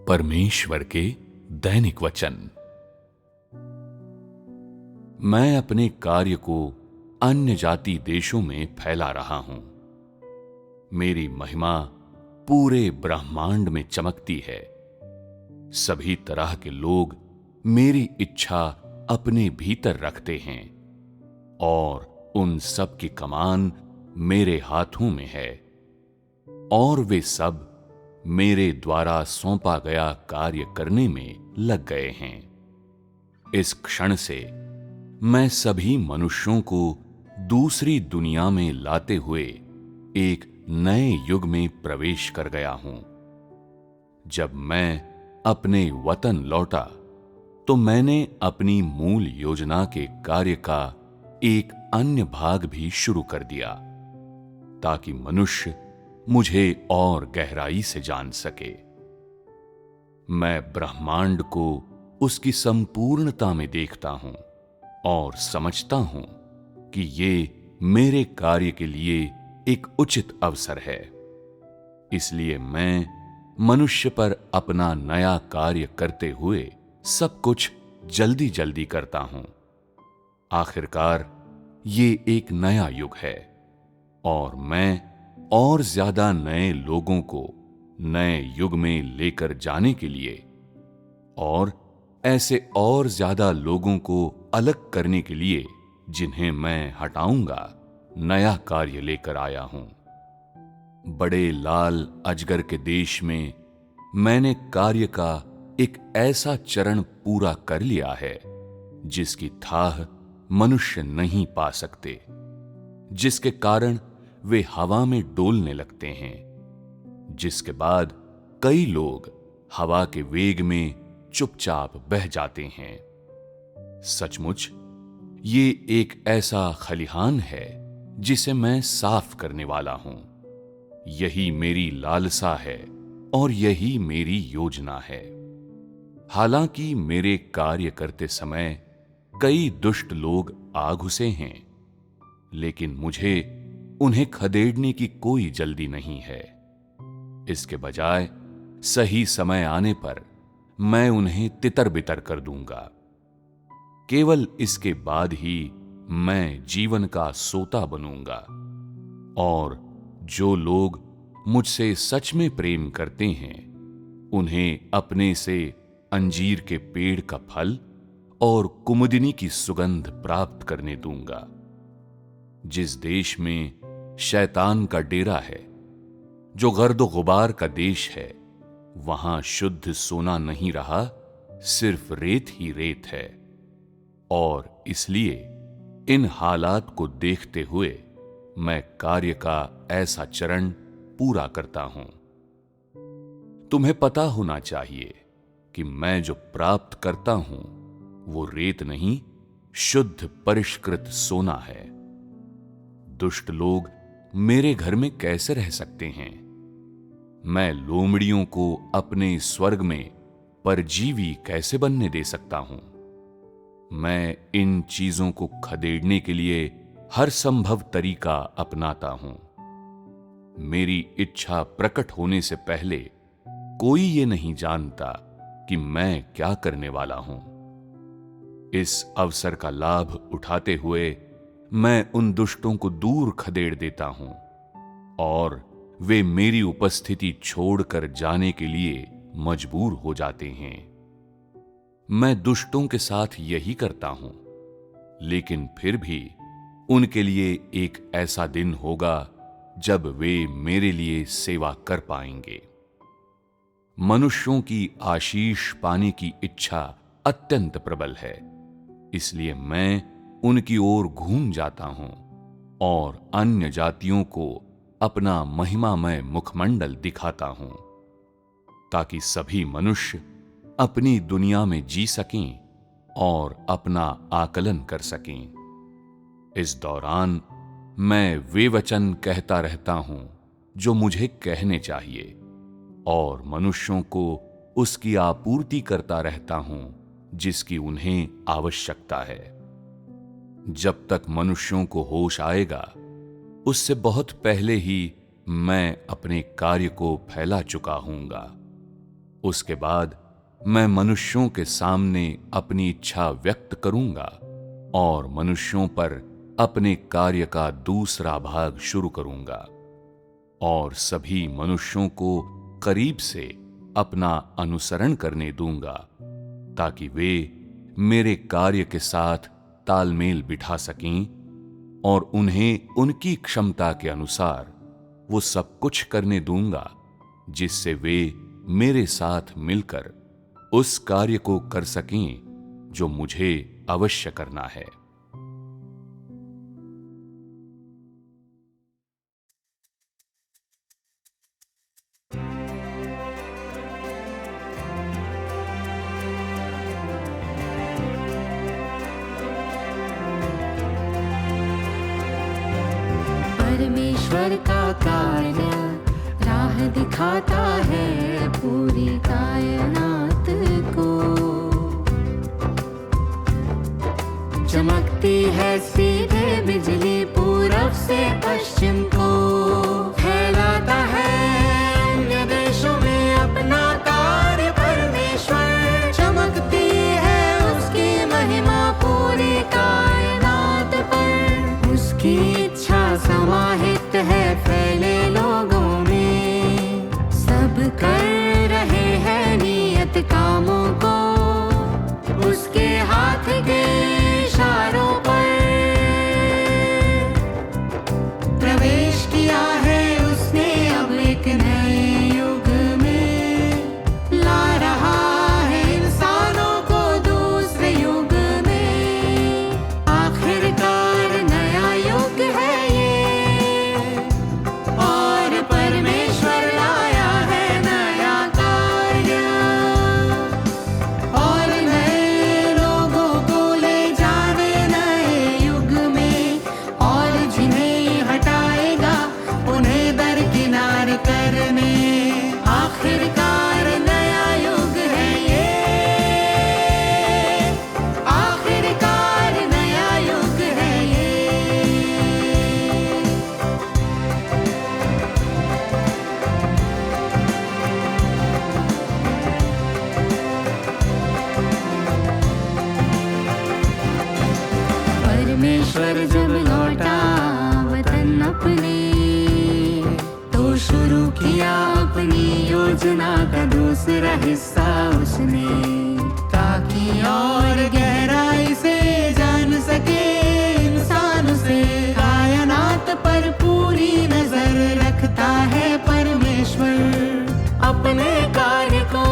परमेश्वर के दैनिक वचन। मैं अपने कार्य को अन्य जाति देशों में फैला रहा हूं। मेरी महिमा पूरे ब्रह्मांड में चमकती है। सभी तरह के लोग मेरी इच्छा अपने भीतर रखते हैं और उन सब की कमान मेरे हाथों में है और वे सब मेरे द्वारा सौंपा गया कार्य करने में लग गए हैं। इस क्षण से मैं सभी मनुष्यों को दूसरी दुनिया में लाते हुए एक नए युग में प्रवेश कर गया हूं। जब मैं अपने वतन लौटा तो मैंने अपनी मूल योजना के कार्य का एक अन्य भाग भी शुरू कर दिया ताकि मनुष्य मुझे और गहराई से जान सके। मैं ब्रह्मांड को उसकी संपूर्णता में देखता हूं और समझता हूं कि ये मेरे कार्य के लिए एक उचित अवसर है। इसलिए मैं मनुष्य पर अपना नया कार्य करते हुए सब कुछ जल्दी जल्दी करता हूं। आखिरकार ये एक नया युग है और मैं और ज्यादा नए लोगों को नए युग में लेकर जाने के लिए और ऐसे और ज्यादा लोगों को अलग करने के लिए जिन्हें मैं हटाऊंगा, नया कार्य लेकर आया हूं। बड़े लाल अजगर के देश में मैंने कार्य का एक ऐसा चरण पूरा कर लिया है जिसकी थाह मनुष्य नहीं पा सकते, जिसके कारण वे हवा में डोलने लगते हैं, जिसके बाद कई लोग हवा के वेग में चुपचाप बह जाते हैं। सचमुच ये एक ऐसा खलिहान है जिसे मैं साफ करने वाला हूं। यही मेरी लालसा है और यही मेरी योजना है। हालांकि मेरे कार्य करते समय कई दुष्ट लोग आ घुसे हैं, लेकिन मुझे उन्हें खदेड़ने की कोई जल्दी नहीं है। इसके बजाय सही समय आने पर मैं उन्हें तितर बितर कर दूंगा। केवल इसके बाद ही मैं जीवन का सोता बनूंगा और जो लोग मुझसे सच में प्रेम करते हैं उन्हें अपने से अंजीर के पेड़ का फल और कुमुदिनी की सुगंध प्राप्त करने दूंगा। जिस देश में शैतान का डेरा है, जो गर्द गुबार का देश है, वहां शुद्ध सोना नहीं रहा, सिर्फ रेत ही रेत है। और इसलिए इन हालात को देखते हुए मैं कार्य का ऐसा चरण पूरा करता हूं। तुम्हें पता होना चाहिए कि मैं जो प्राप्त करता हूं वो रेत नहीं, शुद्ध परिष्कृत सोना है। दुष्ट लोग मेरे घर में कैसे रह सकते हैं? मैं लोमड़ियों को अपने स्वर्ग में परजीवी कैसे बनने दे सकता हूं? मैं इन चीजों को खदेड़ने के लिए हर संभव तरीका अपनाता हूं। मेरी इच्छा प्रकट होने से पहले कोई ये नहीं जानता कि मैं क्या करने वाला हूं। इस अवसर का लाभ उठाते हुए मैं उन दुष्टों को दूर खदेड़ देता हूं और वे मेरी उपस्थिति छोड़कर जाने के लिए मजबूर हो जाते हैं। मैं दुष्टों के साथ यही करता हूं, लेकिन फिर भी उनके लिए एक ऐसा दिन होगा जब वे मेरे लिए सेवा कर पाएंगे। मनुष्यों की आशीष पाने की इच्छा अत्यंत प्रबल है, इसलिए मैं उनकी ओर घूम जाता हूं और अन्य जातियों को अपना महिमामय मुखमंडल दिखाता हूं ताकि सभी मनुष्य अपनी दुनिया में जी सकें और अपना आकलन कर सकें। इस दौरान मैं वे वचन कहता रहता हूं जो मुझे कहने चाहिए और मनुष्यों को उसकी आपूर्ति करता रहता हूं जिसकी उन्हें आवश्यकता है। जब तक मनुष्यों को होश आएगा उससे बहुत पहले ही मैं अपने कार्य को फैला चुका हूंगा। उसके बाद मैं मनुष्यों के सामने अपनी इच्छा व्यक्त करूंगा और मनुष्यों पर अपने कार्य का दूसरा भाग शुरू करूंगा और सभी मनुष्यों को करीब से अपना अनुसरण करने दूंगा ताकि वे मेरे कार्य के साथ तालमेल बिठा सकें और उन्हें उनकी क्षमता के अनुसार वो सब कुछ करने दूंगा जिससे वे मेरे साथ मिलकर उस कार्य को कर सकें जो मुझे अवश्य करना है। परमेश्वर का कार्य राह दिखाता है पूरी कायनात को। चमकती है सीधे बिजली पूरब से पश्चिम को। फैलाता है अन्य देशों में अपना कार्य परमेश्वर। चमकती है उसकी महिमा पूरी कायनात पर। उसकी इच्छा समाहित है फैले लोगों में। सब कर रहे हैं नियत कामों को उसके हाथ के इशारों पर। प्रवेश किया है उसने अब एक नए युग में। ला रहा है इंसानों को दूसरे युग में। आखिरकार नया युग है ये और परमेश्वर लाया है नया कार्य और नए लोगों को ले जाने नए युग में। और जिन्हें हटाएगा उन्हें दरकिनार करने। आखिरकार नया युग है ये। आखिरकार नया युग है ये। परमेश्वर जब लौटा वतन अपने तो शुरू किया अपनी योजना का दूसरा हिस्सा उसने। ताकि और गहराई से जान सके इंसान उसे। कायनात पर पूरी नजर रखता है परमेश्वर। अपने कार्य को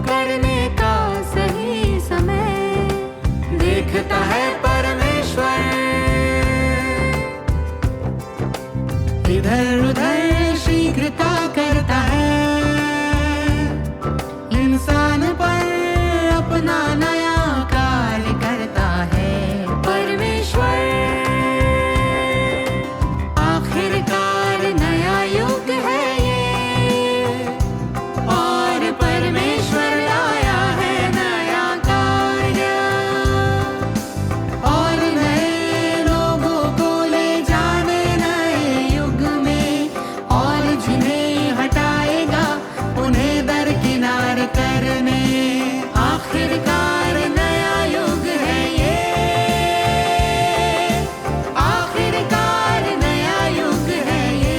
करने का सही समय देखता है परमेश्वर। इधर उधर शीघ्रता करता है इंसान पर अपना नया कार्य करता है परमेश्वर। आखिरकार नया युग है ये और परमेश्वर लाया है नया कार्य और नए लोगों को ले जाने नए युग में। और जिन्हें हटाएगा उन्हें दरकिनार करने। आखिरकार नया युग है ये। आखिरकार नया युग है ये।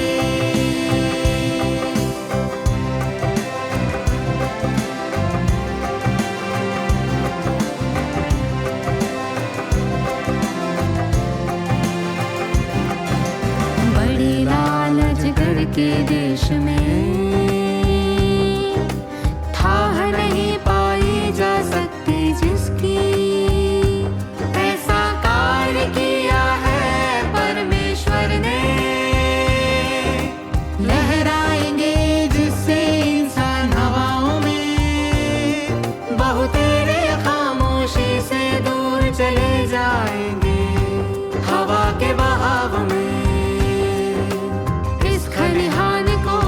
बड़ी लालच करके देश में थाह नहीं पाई जा सकती जिसकी। ऐसा कार्य किया है परमेश्वर ने। लहराएंगे जिससे इंसान हवाओं में। बहुतेरे खामोशी से दूर चले जाएंगे हवा के बहाव में। इस खलिहान को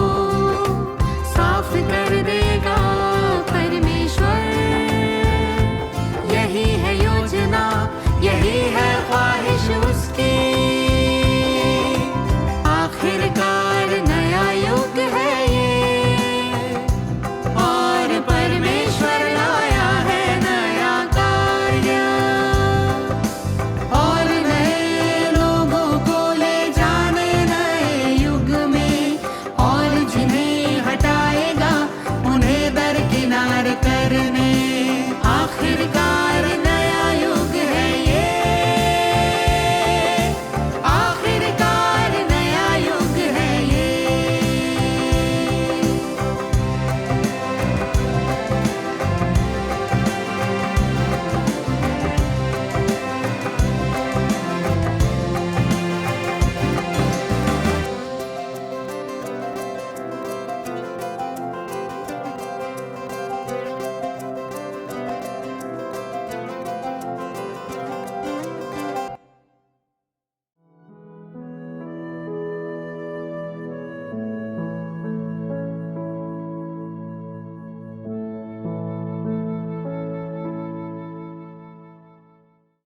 करने आखिर का